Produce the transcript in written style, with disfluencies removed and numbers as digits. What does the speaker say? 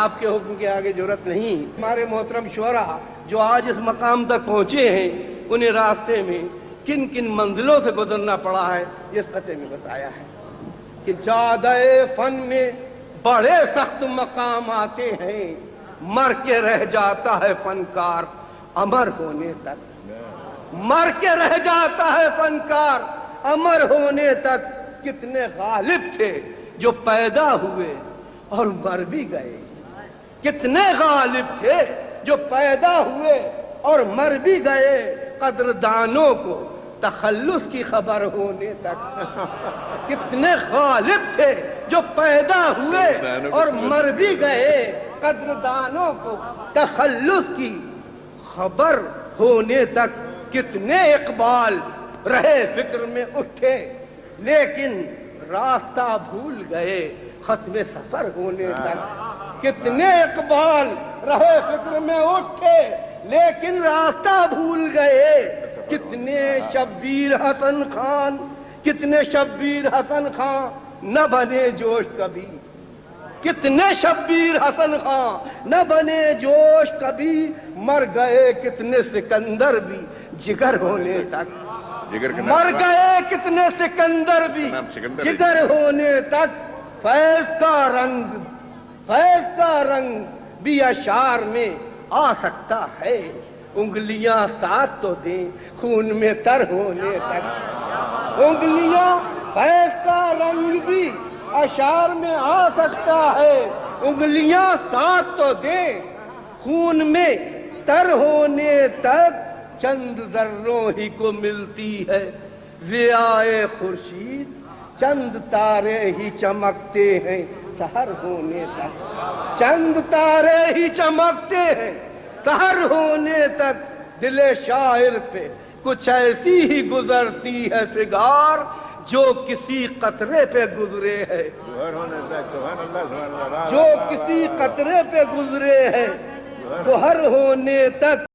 آپ کے حکم کے آگے جرأت نہیں. ہمارے محترم شعراء جو آج اس مقام تک پہنچے ہیں انہیں راستے میں کن کن منزلوں سے گزرنا پڑا ہے اس خطے میں بتایا ہے کہ جادہ فن میں بڑے سخت مقام آتے ہیں، مر کے رہ جاتا ہے فنکار امر ہونے تک. مر کے رہ جاتا ہے فنکار امر ہونے تک. کتنے غالب تھے جو پیدا ہوئے اور مر بھی گئے. کتنے غالب تھے جو پیدا ہوئے اور مر بھی گئے. قدردانوں کو تخلص کی خبر ہونے تک. کتنے غالب تھے جو پیدا ہوئے اور مر بھی گئے. قدردانوں کو تخلص کی خبر ہونے تک. کتنے اقبال رہے فکر میں اٹھے لیکن راستہ بھول گئے ختم سفر ہونے تک. کتنے اقبال رہے فکر میں اٹھے لیکن راستہ بھول گئے. کتنے شبیر حسن خان، کتنے شبیر حسن خان نہ بنے جوش کبھی. کتنے شبیر حسن خان نہ بنے جوش کبھی. مر گئے کتنے سکندر بھی جگر ہونے تک. مر گئے کتنے سکندر بھی جگر ہونے تک. فیض کا رنگ بھی اشعار میں آ سکتا ہے. انگلیاں ساتھ تو دیں خون میں تر ہونے تک. انگلیاں فیض کا رنگ بھی اشعار میں آ سکتا ہے. انگلیاں ساتھ تو دیں خون میں تر ہونے تک. چند ذروں ہی کو ملتی ہے ضیاء خورشید، چند تارے ہی چمکتے ہیں سحر ہونے تک. چند تارے ہی چمکتے ہیں سحر ہونے تک. دل شاعر پہ کچھ ایسی ہی گزرتی ہے فگار جو کسی قطرے پہ گزرے ہے. جو کسی قطرے پہ گزرے ہے گوہر ہونے تک.